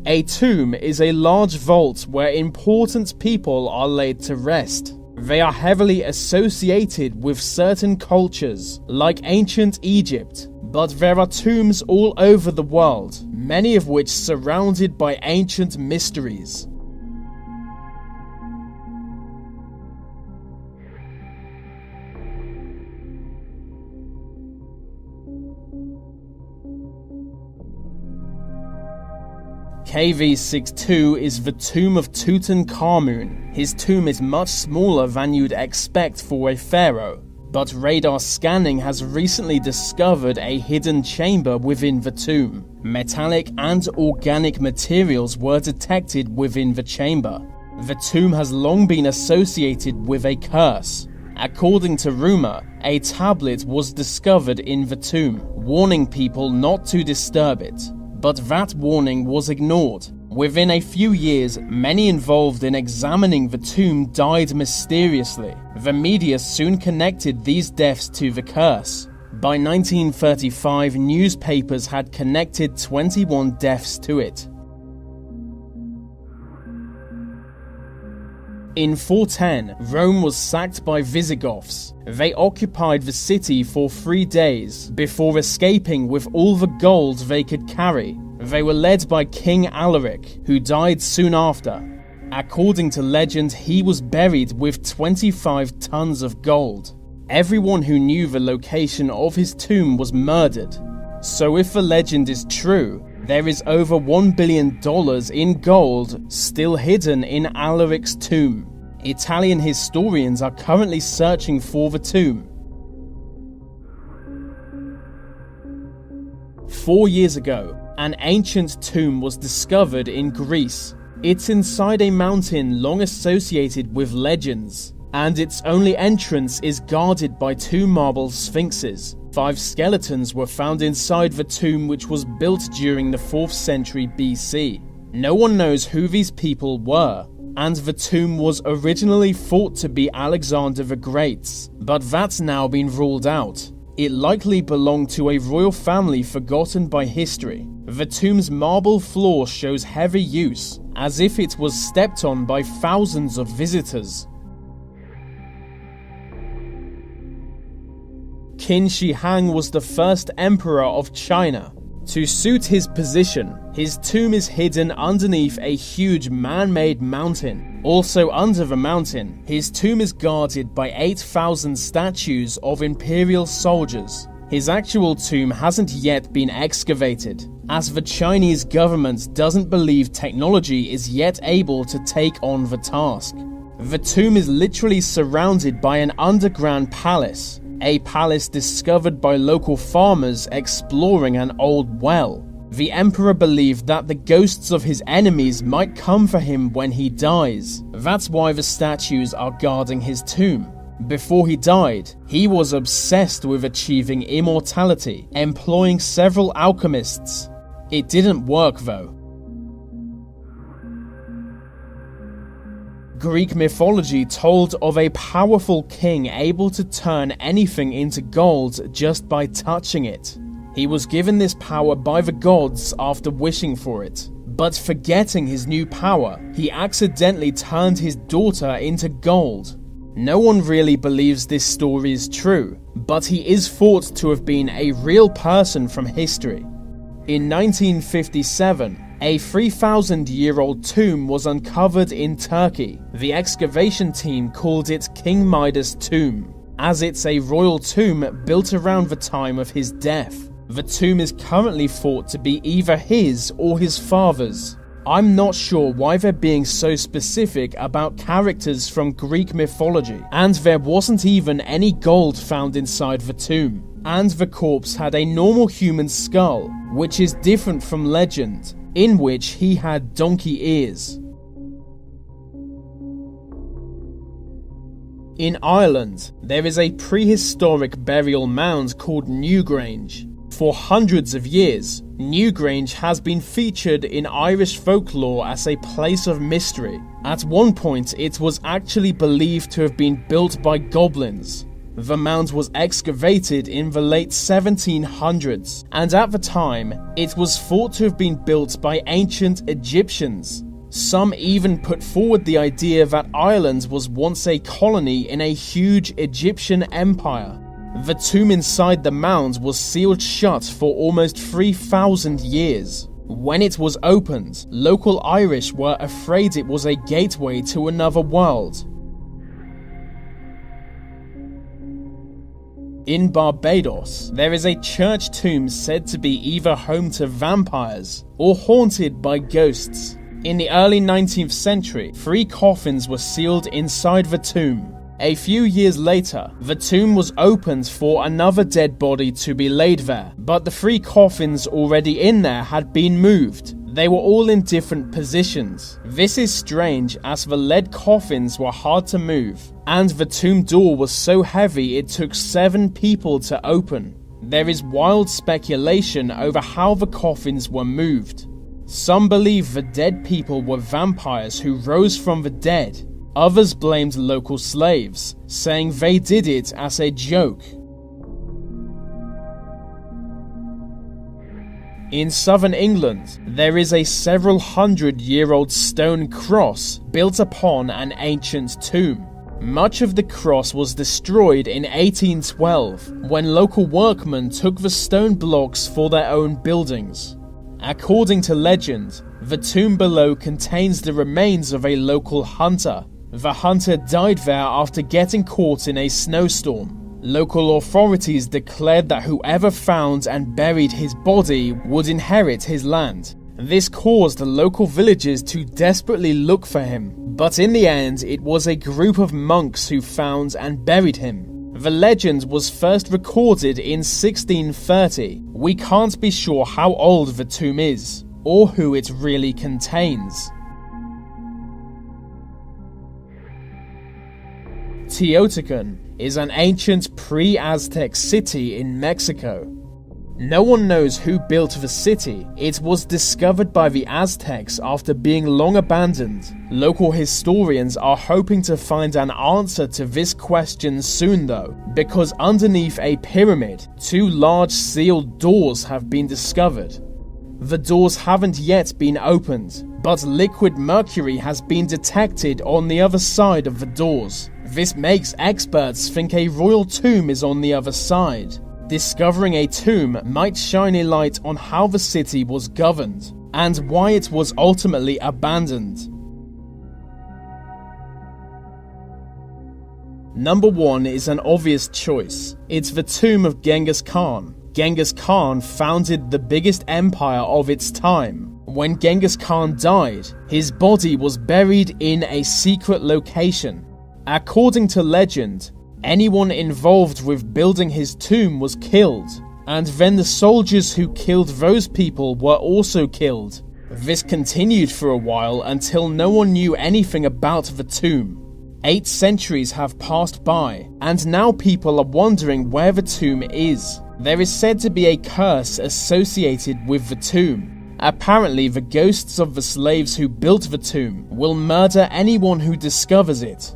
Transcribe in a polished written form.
A tomb is a large vault where important people are laid to rest. They are heavily associated with certain cultures, like ancient Egypt, but there are tombs all over the world, many of which surrounded by ancient mysteries. KV62 is the tomb of Tutankhamun. His tomb is much smaller than you'd expect for a pharaoh, but radar scanning has recently discovered a hidden chamber within the tomb. Metallic and organic materials were detected within the chamber. The tomb has long been associated with a curse. According to rumor, a tablet was discovered in the tomb, warning people not to disturb it. But that warning was ignored. Within a few years, many involved in examining the tomb died mysteriously. The media soon connected these deaths to the curse. By 1935, newspapers had connected 21 deaths to it. In 410, Rome was sacked by Visigoths. They occupied the city for 3 days before escaping with all the gold they could carry. They were led by King Alaric, who died soon after. According to legend, he was buried with 25 tons of gold. Everyone who knew the location of his tomb was murdered. So if the legend is true, there is over $1 billion in gold still hidden in Alaric's tomb. Italian historians are currently searching for the tomb. 4 years ago, an ancient tomb was discovered in Greece. It's inside a mountain long associated with legends, and its only entrance is guarded by 2 marble sphinxes. 5 skeletons were found inside the tomb, which was built during the 4th century BC. No one knows who these people were, and the tomb was originally thought to be Alexander the Great's, but that's now been ruled out. It likely belonged to a royal family forgotten by history. The tomb's marble floor shows heavy use, as if it was stepped on by thousands of visitors. Qin Shi Huang was the first emperor of China. To suit his position, his tomb is hidden underneath a huge man-made mountain. Also under the mountain, his tomb is guarded by 8,000 statues of imperial soldiers. His actual tomb hasn't yet been excavated, as the Chinese government doesn't believe technology is yet able to take on the task. The tomb is literally surrounded by an underground palace. A palace discovered by local farmers exploring an old well. The emperor believed that the ghosts of his enemies might come for him when he dies. That's why the statues are guarding his tomb. Before he died, he was obsessed with achieving immortality, employing several alchemists. It didn't work though. Greek mythology told of a powerful king able to turn anything into gold just by touching it. He was given this power by the gods after wishing for it. But forgetting his new power, he accidentally turned his daughter into gold. No one really believes this story is true, but he is thought to have been a real person from history. In 1957, a 3,000-year-old tomb was uncovered in Turkey. The excavation team called it King Midas' tomb, as it's a royal tomb built around the time of his death. The tomb is currently thought to be either his or his father's. I'm not sure why they're being so specific about characters from Greek mythology, and there wasn't even any gold found inside the tomb. And the corpse had a normal human skull, which is different from legend, in which he had donkey ears. In Ireland, there is a prehistoric burial mound called Newgrange. For hundreds of years, Newgrange has been featured in Irish folklore as a place of mystery. At one point, it was actually believed to have been built by goblins. The mound was excavated in the late 1700s, and at the time, it was thought to have been built by ancient Egyptians. Some even put forward the idea that Ireland was once a colony in a huge Egyptian empire. The tomb inside the mound was sealed shut for almost 3,000 years. When it was opened, local Irish were afraid it was a gateway to another world. In Barbados, there is a church tomb said to be either home to vampires or haunted by ghosts. In the early 19th century, 3 coffins were sealed inside the tomb. A few years later, the tomb was opened for another dead body to be laid there, but the 3 coffins already in there had been moved. They were all in different positions. This is strange as the lead coffins were hard to move, and the tomb door was so heavy it took 7 people to open. There is wild speculation over how the coffins were moved. Some believe the dead people were vampires who rose from the dead. Others blamed local slaves, saying they did it as a joke. In southern England, there is a several hundred-year-old stone cross built upon an ancient tomb. Much of the cross was destroyed in 1812 when local workmen took the stone blocks for their own buildings. According to legend, the tomb below contains the remains of a local hunter. The hunter died there after getting caught in a snowstorm. Local authorities declared that whoever found and buried his body would inherit his land. This caused local villagers to desperately look for him, but in the end it was a group of monks who found and buried him. The legend was first recorded in 1630. We can't be sure how old the tomb is, or who it really contains. Teotihuacan is an ancient pre-Aztec city in Mexico. No one knows who built the city. It was discovered by the Aztecs after being long abandoned. Local historians are hoping to find an answer to this question soon though, because underneath a pyramid, 2 large sealed doors have been discovered. The doors haven't yet been opened, but liquid mercury has been detected on the other side of the doors. This makes experts think a royal tomb is on the other side. Discovering a tomb might shine a light on how the city was governed, and why it was ultimately abandoned. Number 1 is an obvious choice. It's the tomb of Genghis Khan. Genghis Khan founded the biggest empire of its time. When Genghis Khan died, his body was buried in a secret location. According to legend, anyone involved with building his tomb was killed, and then the soldiers who killed those people were also killed. This continued for a while until no one knew anything about the tomb. 8 centuries have passed by, and now people are wondering where the tomb is. There is said to be a curse associated with the tomb. Apparently, the ghosts of the slaves who built the tomb will murder anyone who discovers it.